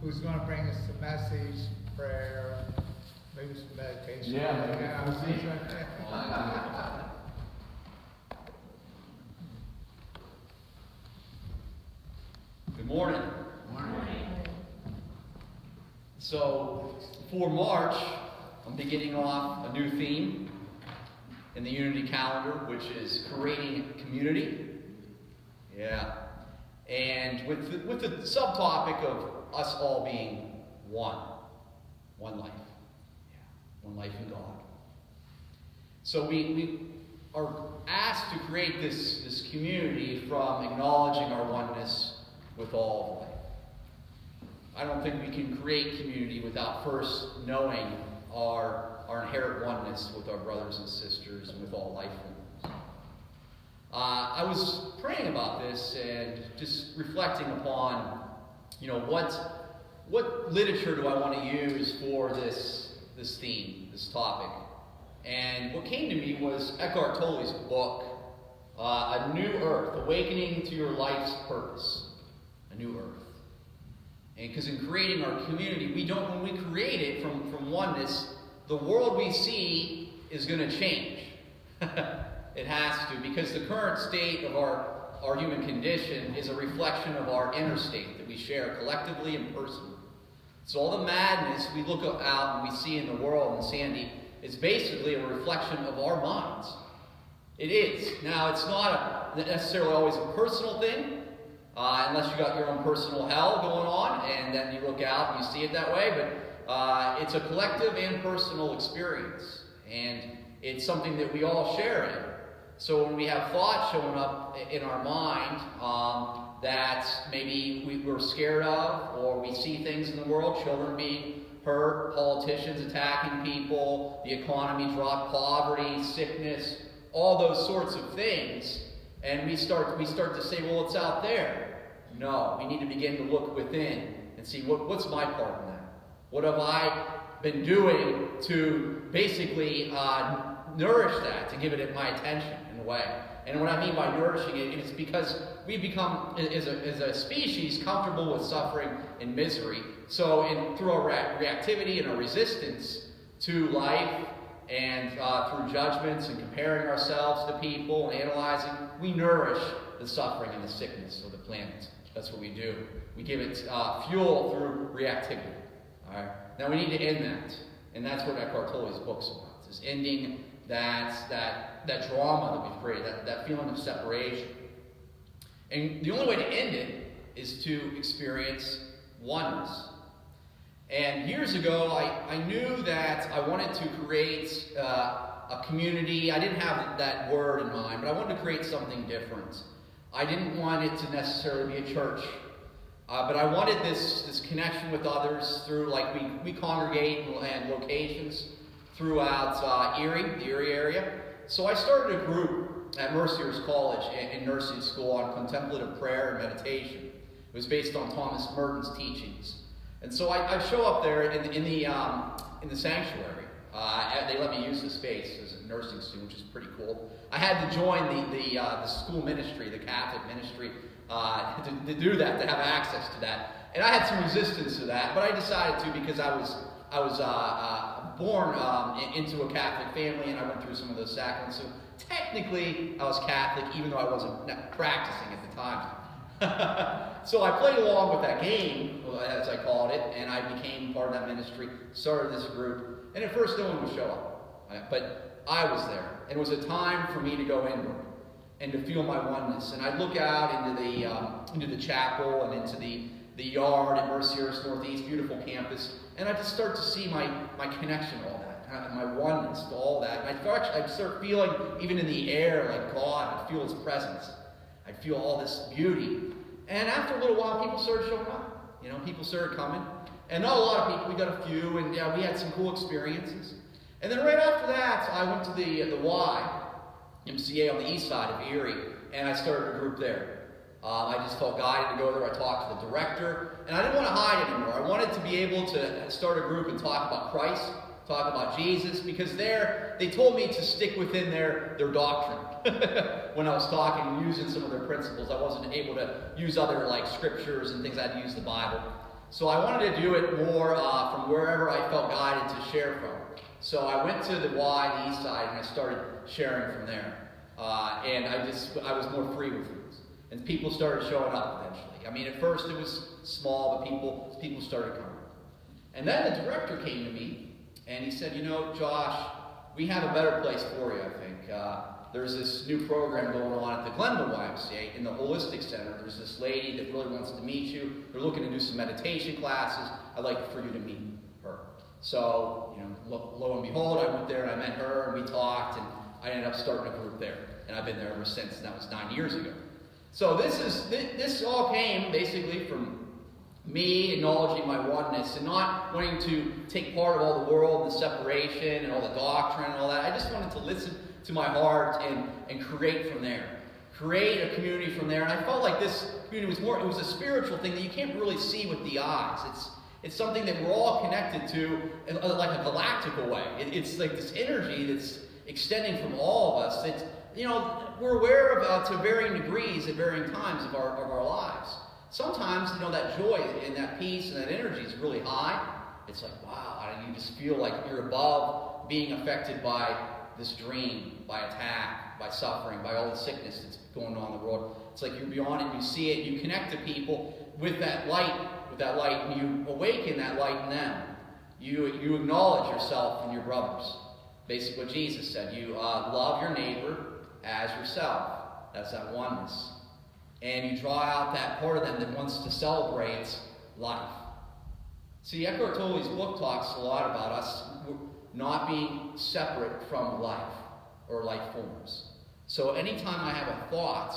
who's going to bring us the message, prayer, maybe some meditation. Yeah, we'll see. Good morning. So, for March, I'm beginning off a new theme in the Unity calendar, which is creating community. Yeah. And with the subtopic of us all being one life. Yeah. One life in God. So we are asked to create this community from acknowledging our oneness with all of life. I don't think we can create community without first knowing our inherent oneness with our brothers and sisters and with all life forms. I was praying about this and just reflecting upon, what literature do I want to use for this theme, this topic. And what came to me was Eckhart Tolle's book, A New Earth, Awakening to Your Life's Purpose. A New Earth. And because in creating our community, when we create it from oneness, the world we see is going to change. It has to, because the current state of our human condition is a reflection of our inner state that we share collectively and personally. So all the madness we look out and we see in the world, and Sandy, is basically a reflection of our minds. It is. Now, it's not necessarily always a personal thing, unless you got your own personal hell going on, and then you look out and you see it that way, but it's a collective and personal experience, and it's something that we all share in. So when we have thoughts showing up in our mind that maybe we're scared of, or we see things in the world, children being hurt, politicians attacking people, the economy drop, poverty, sickness, all those sorts of things, and we start to say, well, it's out there. No, we need to begin to look within and see what's my part in that. What have I been doing to basically nourish that, to give it my attention in a way. And what I mean by nourishing it is because we become, as a species, comfortable with suffering and misery. So through our reactivity and our resistance to life, and through judgments and comparing ourselves to people and analyzing, we nourish the suffering and the sickness of the planet. That's what we do. We give it fuel through reactivity. All right. Now we need to end that, and that's what Eckhart Tolle's book's about. Is ending that drama that we've created, that feeling of separation. And the only way to end it is to experience oneness. And years ago, I knew that I wanted to create a community. I didn't have that word in mind, but I wanted to create something different. I didn't want it to necessarily be a church, but I wanted this connection with others through, we congregate in locations throughout the Erie area. So I started a group at Mercier's College in nursing school on contemplative prayer and meditation. It was based on Thomas Merton's teachings. And so I'd show up there in the sanctuary. They let me use the space as a nursing student, which is pretty cool. I had to join the school ministry, the Catholic ministry, to do that, to have access to that. And I had some resistance to that, but I decided to because I was born into a Catholic family, and I went through some of those sacraments. So technically, I was Catholic, even though I wasn't practicing at the time. So I played along with that game, as I called it, and I became part of that ministry, started this group, and at first no one would show up, but I was there, and it was a time for me to go inward and to feel my oneness. And I'd look out into the chapel and into the yard at Mercier's Northeast, beautiful campus, and I'd just start to see my connection to all that, my oneness to all that. And I'd start feeling, even in the air, like God, I'd feel His presence. I'd feel all this beauty. And after a little while, people started showing up. People started coming. And not a lot of people, we got a few, and we had some cool experiences. And then right after that, I went to the YMCA on the east side of Erie, and I started a group there. I just felt guided to go there. I talked to the director, and I didn't want to hide anymore. I wanted to be able to start a group and talk about Christ, talk about Jesus, because they told me to stick within their doctrine. When I was talking and using some of their principles, I wasn't able to use other scriptures and things. I had to use the Bible. So I wanted to do it more from wherever I felt guided to share from. So I went to the east side, and I started sharing from there. And I was more free with it. And people started showing up eventually. I mean, at first it was small, but people started coming. And then the director came to me, and he said, Josh, we have a better place for you, I think. There's this new program going on at the Glenville YMCA in the Holistic Center. There's this lady that really wants to meet you. They're looking to do some meditation classes. I'd like for you to meet her. So, lo and behold, I went there and I met her and we talked, and I ended up starting a group there. And I've been there ever since, and that was 9 years ago. So this all came basically from me acknowledging my oneness and not wanting to take part of all the world and the separation and all the doctrine and all that. I just wanted to listen to my heart and create from there. Create a community from there. And I felt like this community was a spiritual thing that you can't really see with the eyes. It's something that we're all connected to in like a galactical way. It's like this energy that's extending from all of us. It's, we're aware of to varying degrees at varying times of our lives. Sometimes, that joy and that peace and that energy is really high. It's like, wow, and you just feel like you're above being affected by this dream, by attack, by suffering, by all the sickness that's going on in the world. It's like you're beyond it, you see it, you connect to people with that light, and you awaken that light in them. You acknowledge yourself and your brothers. Basically what Jesus said, you love your neighbor as yourself. That's that oneness. And you draw out that part of them that wants to celebrate life. See, Eckhart Tolle's book talks a lot about us not being separate from life or life forms. So anytime I have a thought,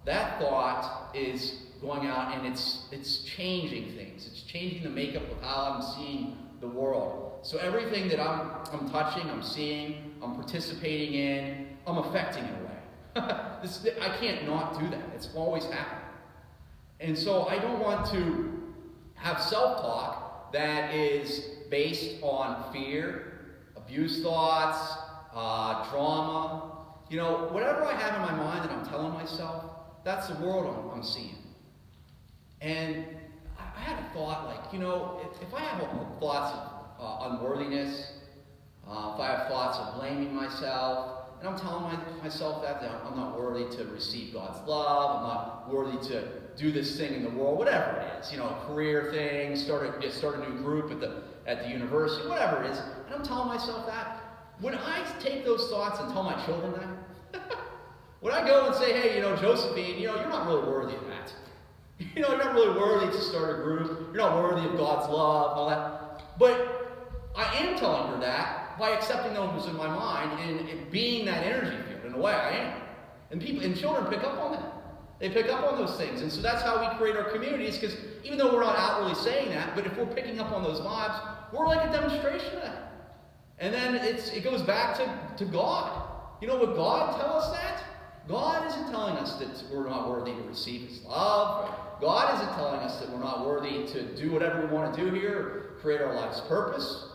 that thought is going out and it's changing things. It's changing the makeup of how I'm seeing the world. So everything that I'm touching, I'm seeing, I'm participating in, I'm affecting in a way. I can't not do that. It's always happening. And so I don't want to have self-talk that is based on fear, abuse thoughts, trauma. Whatever I have in my mind that I'm telling myself, that's the world I'm seeing. And I had a thought like, if I have thoughts of unworthiness, if I have thoughts of blaming myself, and I'm telling myself that I'm not worthy to receive God's love, I'm not worthy to do this thing in the world, whatever it is, a career thing, start a new group at the university, whatever it is, and I'm telling myself that. When I take those thoughts and tell my children that, when I go and say, hey, Josephine, you're not really worthy of that. You're not really worthy to start a group. You're not worthy of God's love, all that. But I am telling her that by accepting those in my mind and being that energy field. In a way, I am. And children pick up on that. They pick up on those things. And so that's how we create our communities, because even though we're not outwardly saying that, but if we're picking up on those vibes, we're like a demonstration of that. And then it goes back to God. Would God tell us that? God isn't telling us that we're not worthy to receive His love. God isn't telling us that we're not worthy to do whatever we want to do here, or create our life's purpose.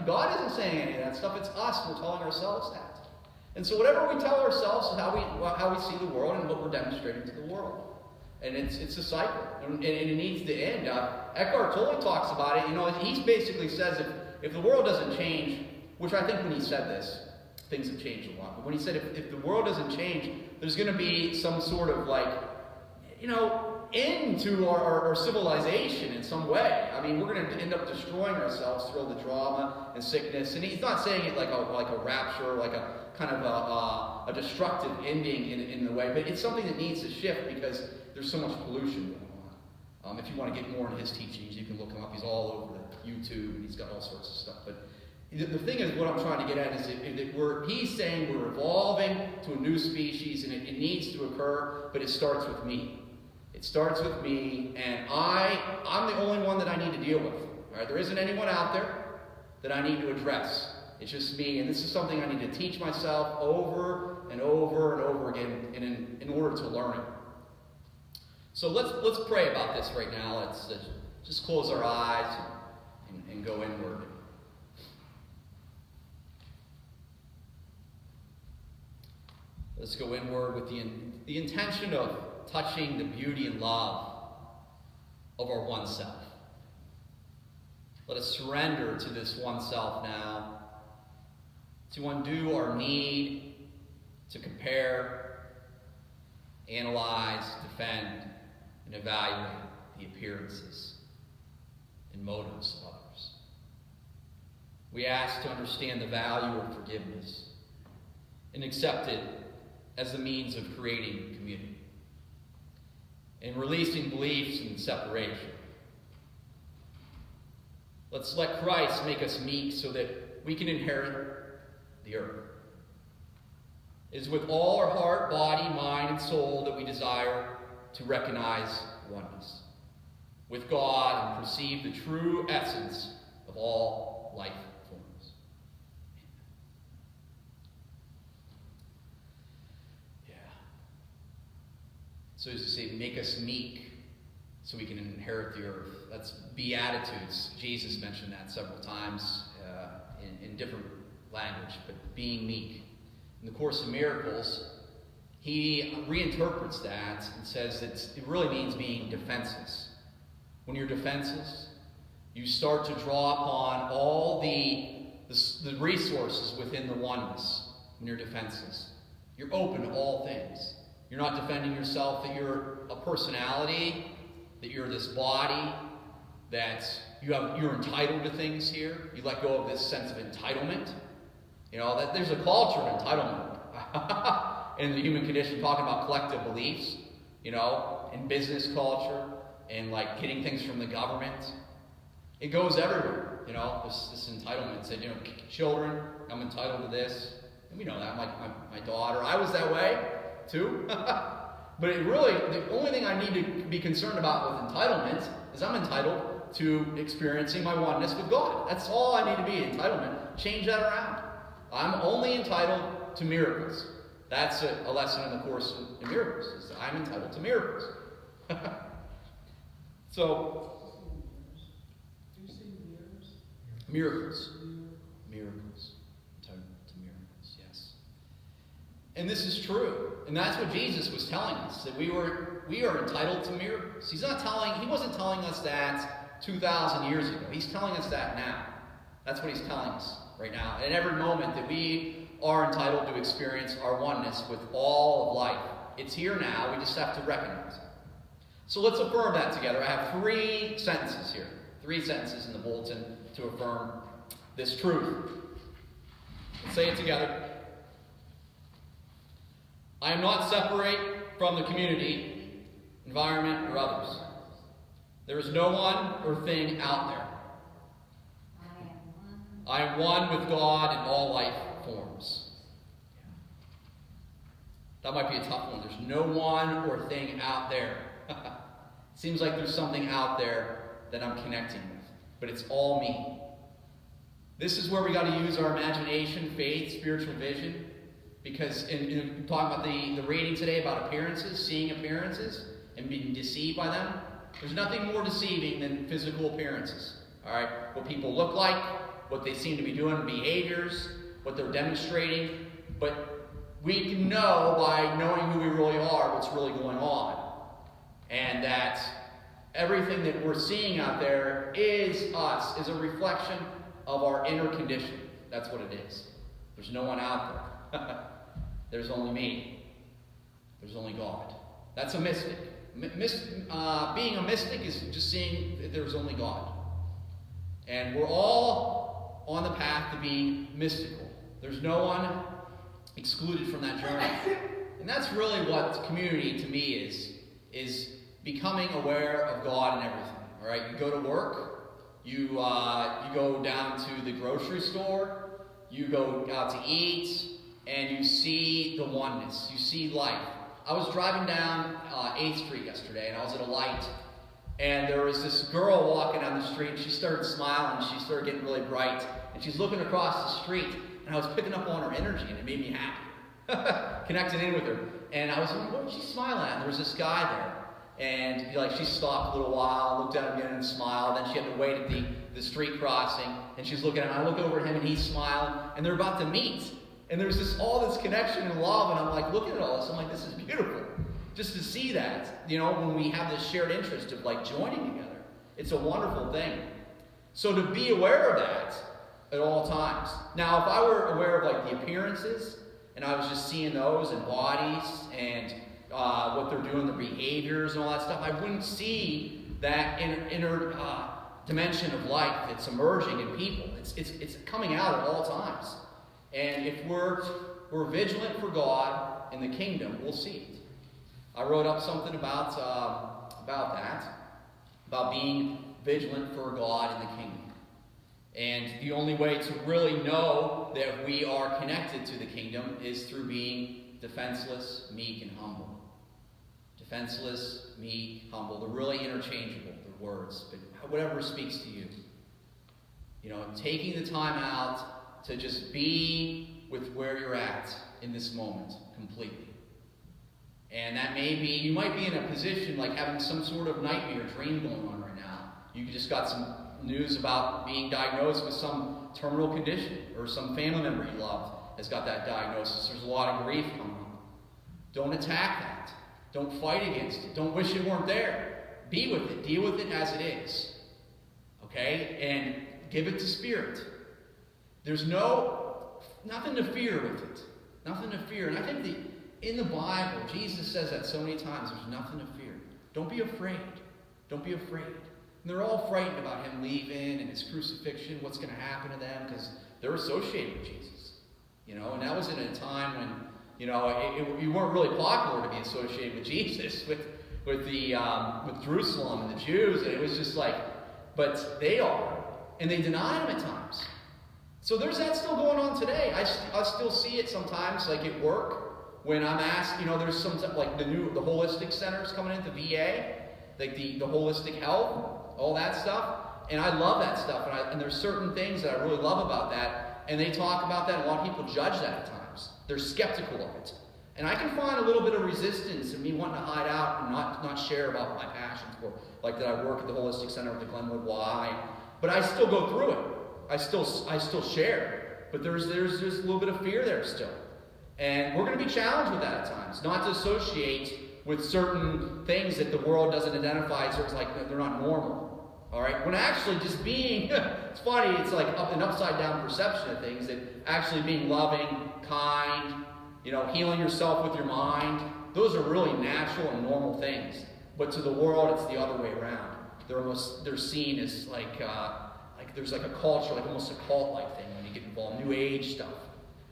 God isn't saying any of that stuff. It's us. We're telling ourselves that. And so whatever we tell ourselves is how we see the world and what we're demonstrating to the world. And it's a cycle. And it needs to end. Eckhart Tolle talks about it. He basically says if the world doesn't change, which I think when he said this, things have changed a lot. But when he said if the world doesn't change, there's going to be some sort of end to our civilization in some way. I mean, we're going to end up destroying ourselves through all the drama and sickness. And he's not saying it like a rapture, like a kind of a destructive ending in the way, but it's something that needs to shift because there's so much pollution going on. If you want to get more into his teachings, you can look him up. He's all over the YouTube, and he's got all sorts of stuff. But the thing is, what I'm trying to get at is that he's saying we're evolving to a new species, and it needs to occur, but it starts with me. It starts with me, and I'm the only one that I need to deal with. All right? There isn't anyone out there that I need to address. It's just me, and this is something I need to teach myself over and over and over again in order to learn it. So let's pray about this right now. Let's just close our eyes and go inward. Let's go inward with the intention of touching the beauty and love of our one self. Let us surrender to this oneself now, to undo our need to compare, analyze, defend, and evaluate the appearances and motives of others. We ask to understand the value of forgiveness and accept it as the means of creating community and releasing beliefs and separation. Let's let Christ make us meek so that we can inherit the earth. It is with all our heart, body, mind, and soul that we desire to recognize oneness with God and perceive the true essence of all life forms. Yeah. So as you say, make us meek so we can inherit the earth. That's Beatitudes. Jesus mentioned that several times in different language, but being meek. In the Course of Miracles, he reinterprets that and says that it really means being defenseless. When you're defenseless, you start to draw upon all the resources within the oneness. When you're defenseless, you're open to all things. You're not defending yourself that you're a personality, that you're this body, that you're entitled to things here. You let go of this sense of entitlement. You know, that there's a culture of entitlement in the human condition, talking about collective beliefs, you know, in business culture, and like getting things from the government. It goes everywhere, you know, this entitlement. Said, you know, children, I'm entitled to this. And we know that, my daughter. I was that way, too. But it really, the only thing I need to be concerned about with entitlement is I'm entitled to experiencing my oneness with God. That's all I need to be, entitlement. Change that around. I'm only entitled to miracles. That's a lesson in the Course in Miracles. Is that I'm entitled to miracles. So, miracles. Miracles. Entitled to miracles, yes. And this is true. And that's what Jesus was telling us, that we are entitled to miracles. He wasn't telling us that 2,000 years ago. He's telling us that now. That's what he's telling us right now. At every moment that we are entitled to experience our oneness with all of life. It's here now. We just have to recognize it. So let's affirm that together. I have 3 sentences here. 3 sentences in the bulletin to affirm this truth. Let's say it together. I am not separate from the community, environment, or others. There is no one or thing out there. I am one with God in all life forms. That might be a tough one. There's no one or thing out there. Seems like there's something out there that I'm connecting with, but it's all me. This is where we got to use our imagination, faith, spiritual vision, because in talking about the reading today about appearances, seeing appearances, and being deceived by them, there's nothing more deceiving than physical appearances. All right, what people look like, what they seem to be doing, behaviors, what they're demonstrating, but we can know by knowing who we really are what's really going on. And that everything that we're seeing out there is us, is a reflection of our inner condition. That's what it is. There's no one out there. There's only me. There's only God. That's a mystic. Being a mystic is just seeing that there's only God. And we're all on the path to being mystical. There's no one excluded from that journey. And that's really what community to me is becoming aware of God in everything. All right, you go to work, you go down to the grocery store, you go out to eat, and you see the oneness. You see life. I was driving down 8th Street yesterday, and I was at a light, and there was this girl walking down the street, and she started smiling, she started getting really bright, and she's looking across the street, and I was picking up on her energy, and it made me happy. Connected in with her. And I was like, what was she smiling at? And there was this guy there. And she stopped a little while, looked at him again and smiled. Then she had to wait at the street crossing. And she's looking at him. I look over at him and he's smiling. And they're about to meet. And there's all this connection and love. And I'm like, looking at all this. I'm like, this is beautiful. Just to see that, when we have this shared interest of joining together. It's a wonderful thing. So to be aware of that at all times. Now, if I were aware of like the appearances, and I was just seeing those and bodies and what they're doing, their behaviors and all that stuff, I wouldn't see that inner dimension of life that's emerging in people. It's coming out at all times. And if we're vigilant for God in the kingdom, we'll see it. I wrote up something about that, about being vigilant for God in the kingdom. And the only way to really know that we are connected to the kingdom is through being defenseless, meek, and humble. Defenseless, meek, humble. They're really interchangeable, the words, but whatever speaks to you. You know, taking the time out to just be with where you're at in this moment completely. And that may be, you might be in a position like having some sort of nightmare dream going on right now. You just got some news about being diagnosed with some terminal condition, or some family member you loved has got that diagnosis. There's a lot of grief coming up. Don't attack that. Don't fight against it. Don't wish it weren't there. Be with it. Deal with it as it is. Okay? And give it to Spirit. There's nothing to fear with it. Nothing to fear. And I think in the Bible, Jesus says that so many times, there's nothing to fear. Don't be afraid. Don't be afraid. And they're all frightened about him leaving and his crucifixion, what's going to happen to them, because they're associated with Jesus. You know, and that was in a time when, you know, you weren't really popular to be associated with Jesus, with Jerusalem and the Jews, and it was just like, but they are, and they deny him at times. So there's that still going on today. I still see it sometimes, like at work, when I'm asked, you know, there's some, like the holistic centers coming into VA, like the holistic health, all that stuff, and I love that stuff, and there's certain things that I really love about that, and they talk about that, and a lot of people judge that at times. They're skeptical of it. And I can find a little bit of resistance in me wanting to hide out and not share about my passions for, like that I work at the Holistic Center at the Glenwood Y, but I still go through it. I still share, but there's just a little bit of fear there still. And we're going to be challenged with that at times, not to associate with certain things that the world doesn't identify as like they're not normal. All right? When actually just being, it's funny, it's like an upside down perception of things, that actually being loving, kind, you know, healing yourself with your mind, those are really natural and normal things. But to the world, it's the other way around. They're seen as like there's like a culture, like almost a cult-like thing when you get involved in New Age stuff.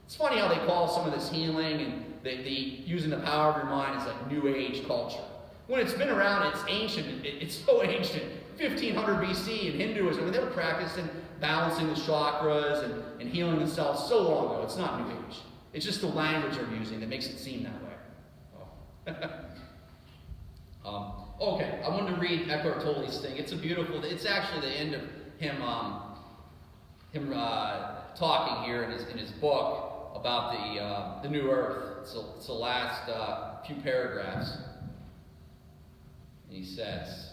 It's funny how they call some of this healing and they using the power of your mind as like New Age culture. When it's been around, it's ancient. It's so ancient. 1500 BC in Hinduism, when they were practicing balancing the chakras and healing themselves so long ago. It's not New Age. It's just the language they're using that makes it seem that way. Okay, I wanted to read Eckhart Tolle's thing. It's it's actually the end of him talking here in his book about the new earth. It's the last few paragraphs. And he says,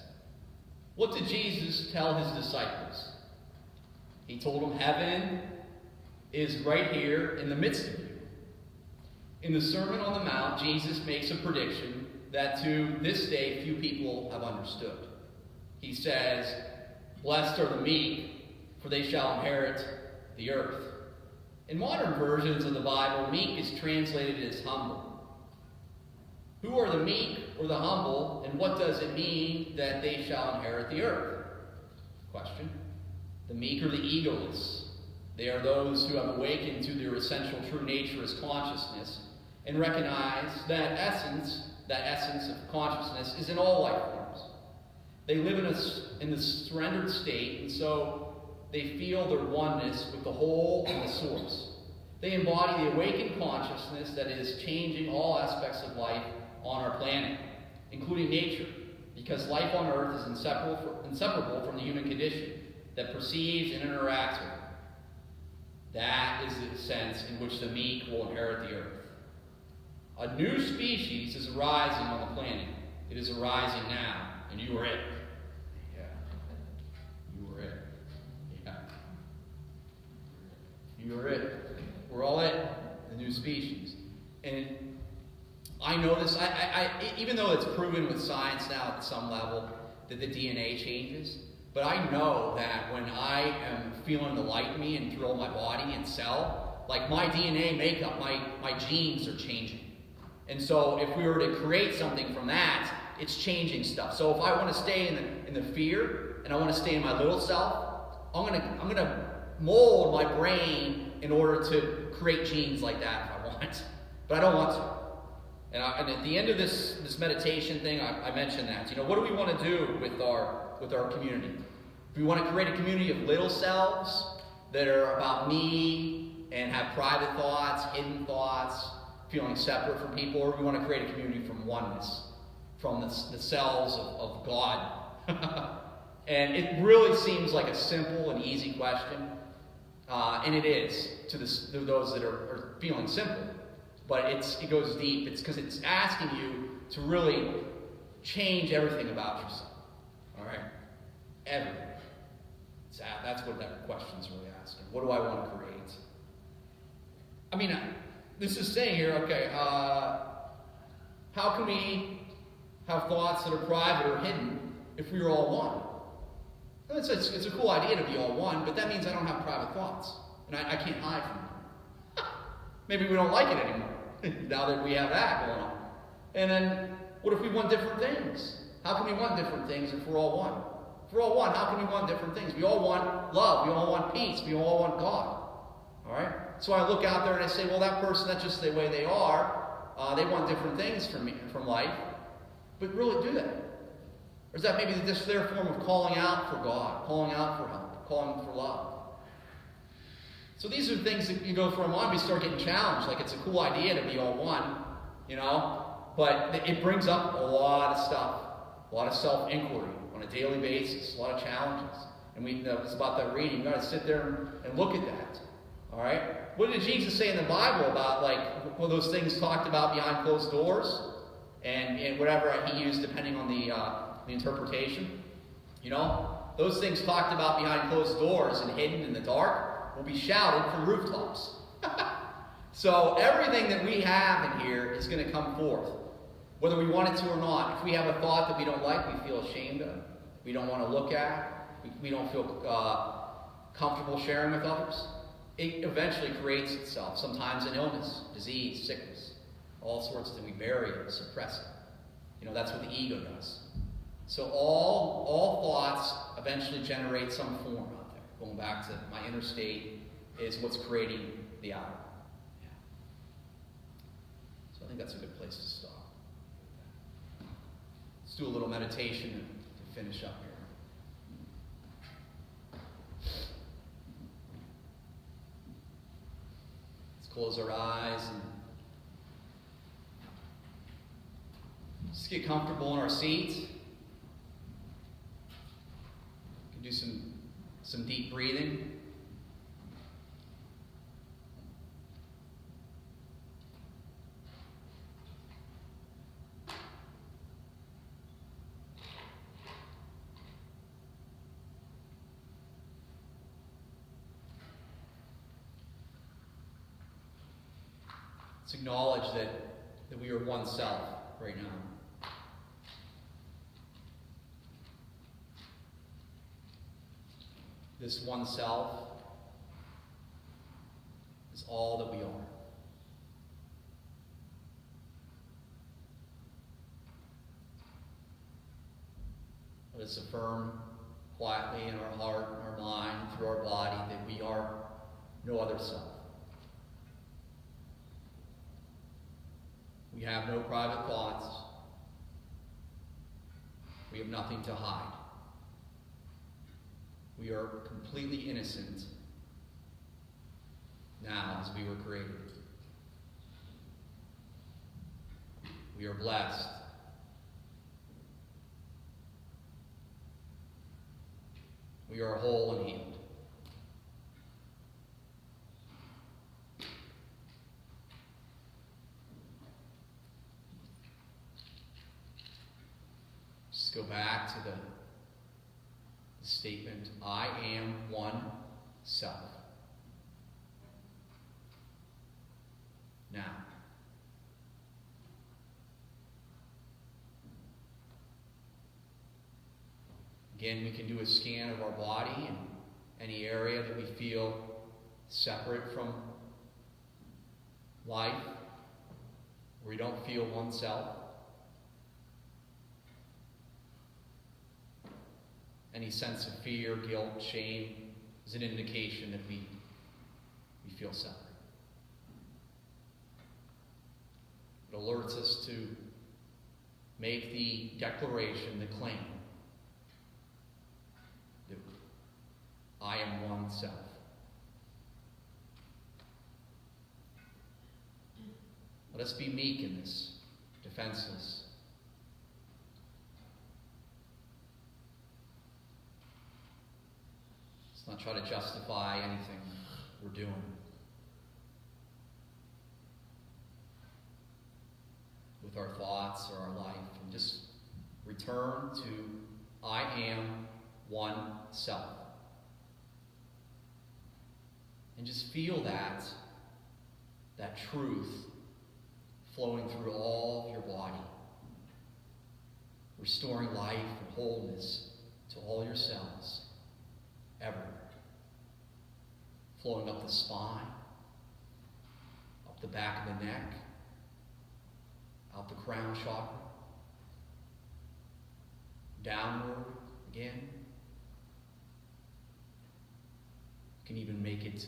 what did Jesus tell his disciples? He told them heaven is right here in the midst of you. In the Sermon on the Mount, Jesus makes a prediction that to this day few people have understood. He says, blessed are the meek, for they shall inherit the earth. In modern versions of the Bible, meek is translated as humble. Who are the meek or the humble, and what does it mean that they shall inherit the earth? Question. The meek are the egoless. They are those who have awakened to their essential true nature as consciousness and recognize that essence of consciousness is in all life forms. They live in the surrendered state, and so they feel their oneness with the whole and the source. They embody the awakened consciousness that is changing all aspects of life on our planet, including nature, because life on earth is inseparable from the human condition that perceives and interacts with it. That is the sense in which the meek will inherit the earth. A new species is arising on the planet. It is arising now, and you are it. Yeah. You are it. Yeah. You are it. We're all it, the new species. And I know this, I even though it's proven with science now at some level that the DNA changes, But I know that when I am feeling the light in me and through all my body and cell, like my DNA makeup, my genes are changing. And so if we were to create something from that, it's changing stuff. So if I want to stay in the fear and I want to stay in my little self, I'm gonna mold my brain in order to create genes like that if I want. But I don't want to. And at the end of this meditation thing, I mentioned that. What do we want to do with our community? Do we want to create a community of little selves that are about me and have private thoughts, hidden thoughts, feeling separate from people, or do we want to create a community from oneness, from the selves of God? And it really seems like a simple and easy question, and it is to those that are feeling simple. But it goes deep. It's because it's asking you to really change everything about yourself. All right? Everything. That's what that question's really asking. What do I want to create? I mean, this is saying here, okay, how can we have thoughts that are private or hidden if we are all one? It's a cool idea to be all one, but that means I don't have private thoughts. And I can't hide from them. Maybe we don't like it anymore, now that we have that going on. And then, what if we want different things? How can we want different things if we're all one? If we're all one, how can we want different things? We all want love. We all want peace. We all want God. All right? So I look out there and I say, well, that person, that's just the way they are. They want different things from life. But really, do they? Or is that maybe just their form of calling out for God, calling out for help, calling for love? So these are things that you go from on, we start getting challenged. Like, it's a cool idea to be all one, but it brings up a lot of stuff, a lot of self-inquiry on a daily basis, a lot of challenges. And it's about that reading. You've got to sit there and look at that. All right? What did Jesus say in the Bible about, what those things talked about behind closed doors and whatever he used depending on the interpretation? Those things talked about behind closed doors and hidden in the dark will be shouted from rooftops. So everything that we have in here is going to come forth, whether we want it to or not. If we have a thought that we don't like, we feel ashamed of, we don't want to look at, we don't feel comfortable sharing with others, it eventually creates itself, sometimes in illness, disease, sickness, all sorts of things. We bury it, suppress it. That's what the ego does. So all thoughts eventually generate some form out there. Going back to my inner state is what's creating the outer. Yeah. So I think that's a good place to stop. Let's do a little meditation to finish up here. Let's close our eyes and just get comfortable in our seats. Do some deep breathing. Let's acknowledge that we are one self right now. This one self is all that we are. Let us affirm quietly in our heart, in our mind, through our body, that we are no other self. We have no private thoughts. We have nothing to hide. We are completely innocent now as we were created. We are blessed. We are whole and healed. Just go back to the statement, I am one self. Now, Again, we can do a scan of our body and any area that we feel separate from life, where we don't feel oneself. Any sense of fear, guilt, shame is an indication that we feel separate. It alerts us to make the declaration, the claim, that I am one self. Let us be meek in this, defenseless. Let's not try to justify anything we're doing. With our thoughts or our life, and just return to I am one self. And just feel that truth flowing through all of your body, restoring life and wholeness to all your cells, everywhere. Flowing up the spine, up the back of the neck, out the crown chakra, downward again. You can even make it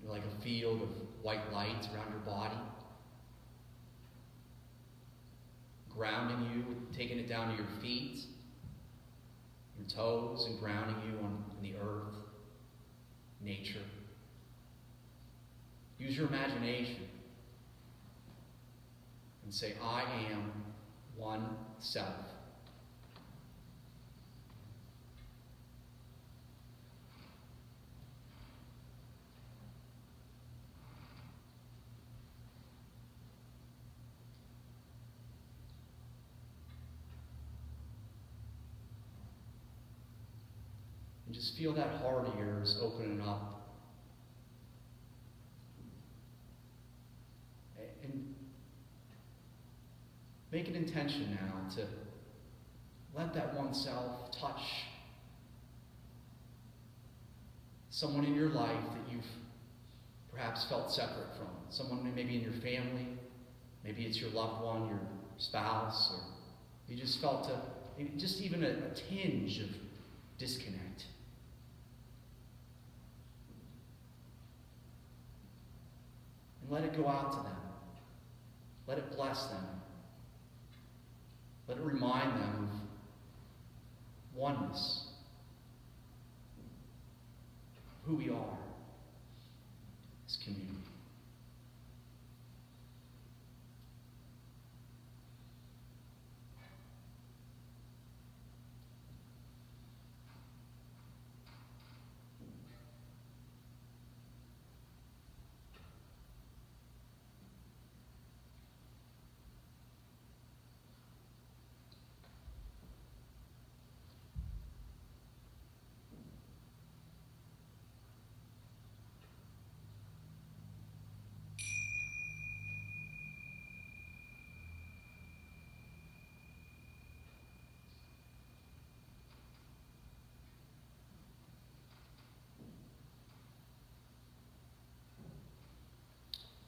like a field of white light around your body, grounding you, taking it down to your feet, your toes, and grounding you on the earth, nature. Use your imagination and say, I am one self. And just feel that heart of yours opening up. And make an intention now to let that one self touch someone in your life that you've perhaps felt separate from. Someone maybe in your family, maybe it's your loved one, your spouse, or you just felt just even a tinge of disconnect. And let it go out to them. Let it bless them. Let it remind them of oneness, who we are as community.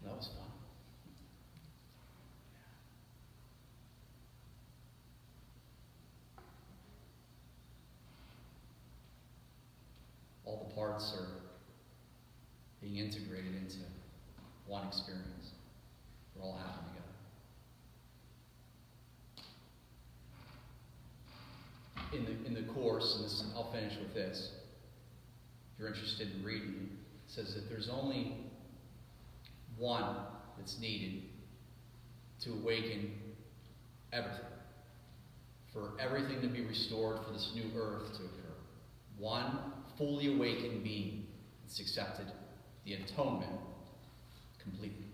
That was fun. All the parts are being integrated into one experience. We're all happening together. In the course, and this, I'll finish with this. If you're interested in reading, it says that there's only one that's needed to awaken everything, for everything to be restored, for this new earth to occur. One fully awakened being that's accepted the atonement completely.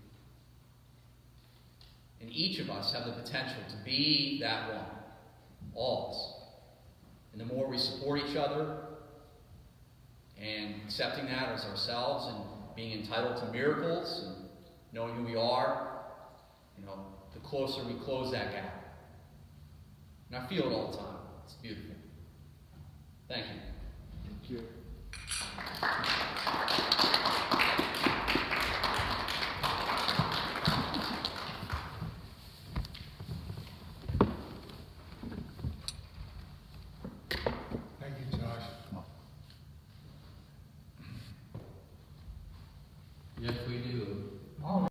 And each of us have the potential to be that one, all of us. And the more we support each other and accepting that as ourselves and being entitled to miracles and knowing who we are, the closer we close that gap. And I feel it all the time. It's beautiful. Thank you. Thank you. Thank you, Josh. If we